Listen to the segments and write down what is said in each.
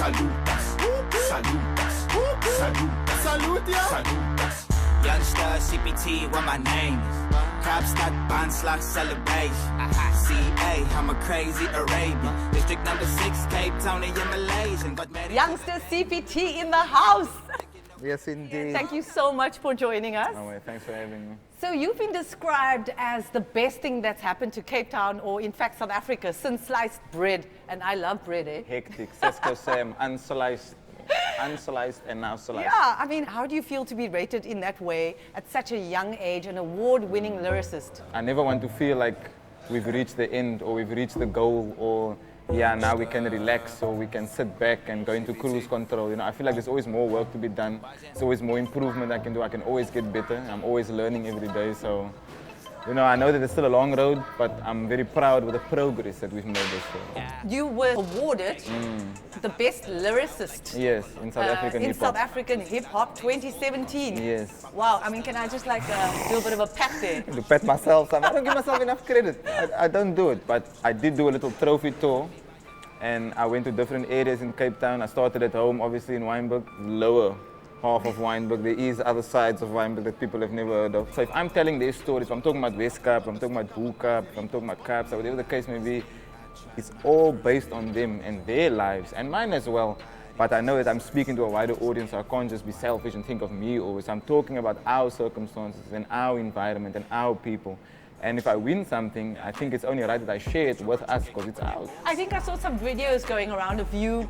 Salutas, salutas, salutas, salutia, salutas. YoungstaCPT, what my name is. Kaapstad, Baanslag, celebration. CA, I'm a crazy Arabian. District number 6, Cape Town, and Malaysian. YoungstaCPT in the house. Yes, indeed. Thank you so much for joining us. Oh, wait, thanks for having me. So you've been described as the best thing that's happened to Cape Town, or in fact South Africa, since sliced bread. And I love bread, eh? Hectic, Cisco Sam, unsliced and now sliced. Yeah, I mean, how do you feel to be rated in that way at such a young age, an award-winning lyricist? I never want to feel like we've reached the end or we've reached the goal or yeah, now we can relax or we can sit back and go into cruise control. You know, I feel like there's always more work to be done. There's always more improvement I can do. I can always get better. I'm always learning every day. So, you know, I know that it's still a long road, but I'm very proud with the progress that we've made this far. You were awarded the best lyricist. Yes, in South African hip-hop. In South African hip-hop 2017. Yes. Wow, I mean, can I just like do a bit of a pat there? To pat myself. I don't give myself enough credit. I don't do it, but I did do a little trophy tour. And I went to different areas in Cape Town. I started at home, obviously in Wynberg, lower half of Wynberg. There is other sides of Wynberg that people have never heard of. So if I'm telling their stories, if I'm talking about West Kaap, if I'm talking about Bull Kaap, if I'm talking about Kaapstad, whatever the case may be, it's all based on them and their lives, and mine as well. But I know that I'm speaking to a wider audience, so I can't just be selfish and think of me always. I'm talking about our circumstances and our environment and our people. And if I win something, I think it's only right that I share it with us because it's ours. I think I saw some videos going around of you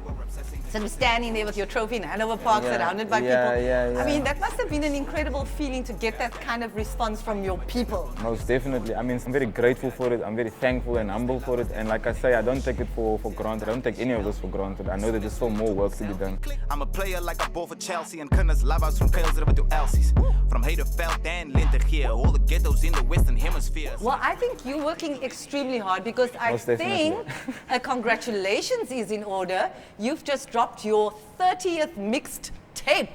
sort of standing there with your trophy in Hanover Park, surrounded by people. I mean, that must have been an incredible feeling to get that kind of response from your people. Most definitely. I mean, I'm very grateful for it. I'm very thankful and humble for it. And like I say, I don't take it for granted. I don't take any of this for granted. I know that there's still more work to be done. I'm a player like I bought for Chelsea and kinders love us from Kales to Elsie's. From Heiderveld and Linter here, all the ghettos in the Western Hemisphere. Well, I think you're working extremely hard because I think congratulations is in order. You've just dropped your 30th mixed tape.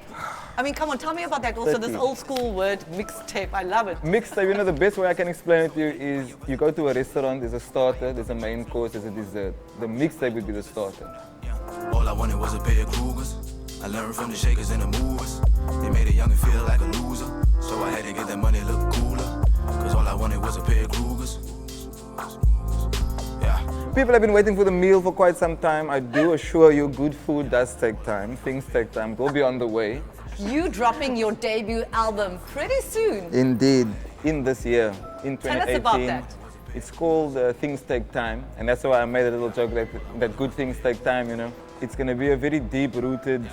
I mean, come on, tell me about that also, 30. this old school word, mixed tape. I love it. Mixed tape, you know, the best way I can explain it to you is you go to a restaurant, there's a starter, there's a main course, there's a dessert. The mixed tape would be the starter. All I wanted was a pair of Cougars. I learned from the shakers and the movers. They made a youngin' feel like a loser. So I had to get that money look cooler. Cause all I wanted was a pair of Cougars. Yeah. People have been waiting for the meal for quite some time. I do assure you, good food does take time. Things take time. We'll be on the way. You dropping your debut album pretty soon. Indeed. In this year, in 2018. Tell us about that. It's called Things Take Time. And that's why I made a little joke that good things take time, you know. It's going to be a very deep-rooted,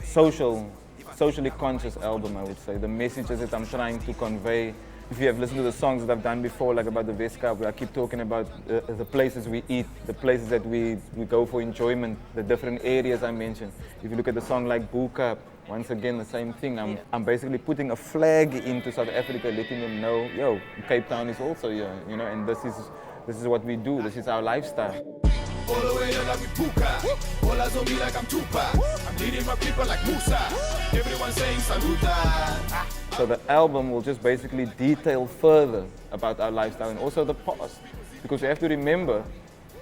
socially conscious album, I would say. The messages that I'm trying to convey. If you have listened to the songs that I've done before, like about the West Kaap, where I keep talking about the places we eat, the places that we go for enjoyment, the different areas I mentioned. If you look at the song like Bull Kaap, once again the same thing. I'm basically putting a flag into South Africa, letting them know, yo, Cape Town is also here, you know, and this is what we do. This is our lifestyle. All the way like we Puka. All eyes on me like I'm Tupac. I'm leading my people like Musa. Everyone saying saluta. So the album will just basically detail further about our lifestyle and also the past. Because we have to remember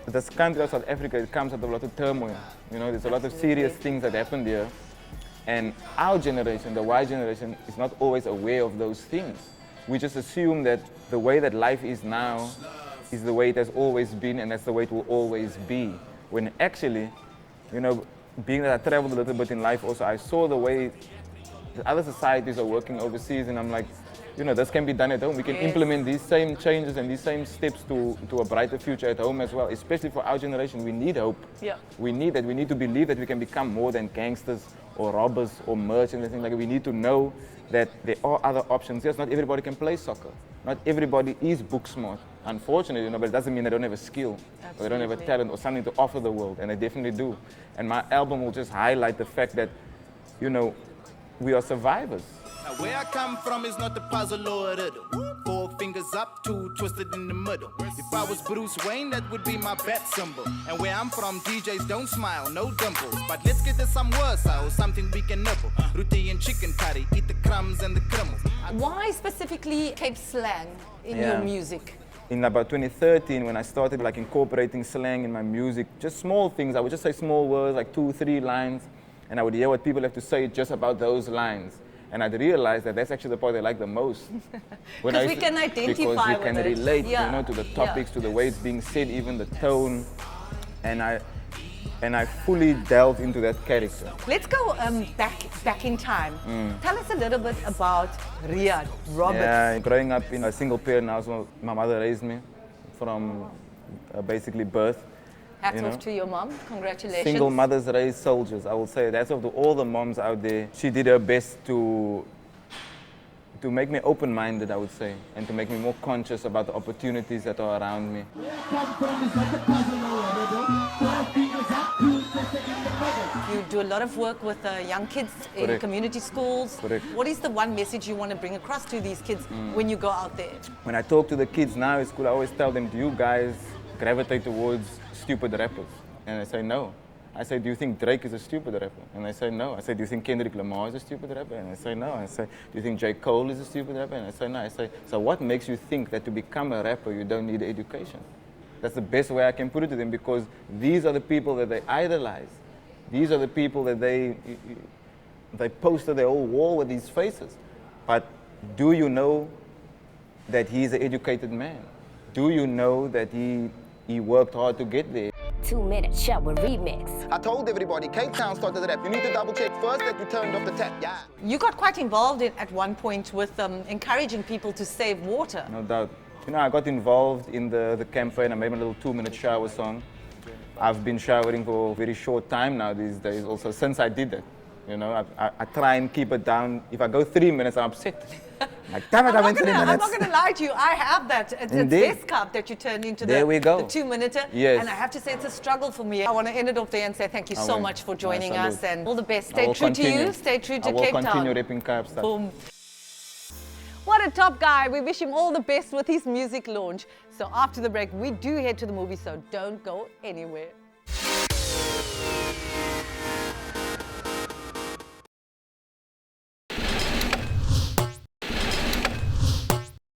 that this country of South Africa, it comes out of a lot of turmoil. You know, there's a lot of serious things that happened here. And our generation, the Y generation, is not always aware of those things. We just assume that the way that life is now is the way it has always been and that's the way it will always be. When actually, you know, being that I traveled a little bit in life also, I saw the way the other societies are working overseas and I'm like, you know, this can be done at home. We can implement these same changes and these same steps to a brighter future at home as well. Especially for our generation, we need hope. Yeah. We need that. We need to believe that we can become more than gangsters or robbers or merchants and things like that. We need to know that there are other options. Yes, not everybody can play soccer. Not everybody is book smart. Unfortunately, you know, but it doesn't mean they don't have a skill or they don't have a talent or something to offer the world, and they definitely do. And my album will just highlight the fact that, you know, we are survivors. Now where I come from is not a puzzle or a riddle. 4 fingers up, 2 twisted in the middle. If I was Bruce Wayne, that would be my bat symbol. And where I'm from, DJs don't smile, no dimples. But let's get to some worse or something we can nibble. Roti and chicken curry, eat the crumbs and the criminals. Why specifically Cape slang in your music? in about 2013, when I started like incorporating slang in my music, just small things, I would just say small words, like 2, 3 lines, and I would hear what people have to say just about those lines. And I'd realize that that's actually the part I like the most. Because we can identify with it. Because you can relate, yeah. you know, to the topics, to the way it's being said, even the tone. And I fully delved into that character. Let's go back in time. Tell us a little bit about Riyadh, Robert. Yeah, growing up in a single parent house, my mother raised me from basically birth. Hats off to your mom. Congratulations. Single mothers raise soldiers. I will say that's of all the moms out there. She did her best to make me open-minded, I would say, and to make me more conscious about the opportunities that are around me. You do a lot of work with young kids in community schools. Correct. What is the one message you want to bring across to these kids when you go out there? When I talk to the kids now in school, I always tell them, do you guys gravitate towards stupid rappers? And I say, no. I say, do you think Drake is a stupid rapper? And they say, no. I say, do you think Kendrick Lamar is a stupid rapper? And I say, no. I say, do you think J. Cole is a stupid rapper? And I say, no. I say, so what makes you think that to become a rapper, you don't need education? That's the best way I can put it to them, because these are the people that they idolize. These are the people that they posted their whole wall with these faces. But do you know that he's an educated man? Do you know that he worked hard to get there? 2-minute shower remix. I told everybody, Cape Town started the rap. You need to double check first that you turned off the tap. Yeah. You got quite involved at one point with encouraging people to save water. No doubt. You know, I got involved in the campaign. I made my little 2-minute shower song. I've been showering for a very short time now these days also, since I did that. You know, I try and keep it down. If I go 3 minutes, I'm upset. Like, damn it, I went 3 minutes. I'm not going to lie to you. I have that. It's this cup that you turned into the 2-minute. Yes. And I have to say it's a struggle for me. I want to end it off there and say thank you so much for joining us, and all the best. Stay true to you. Stay true to Cape Town. I will continue rapping Kaapstad. Boom. What a top guy. We wish him all the best with his music launch. So after the break, we do head to the movie, so don't go anywhere.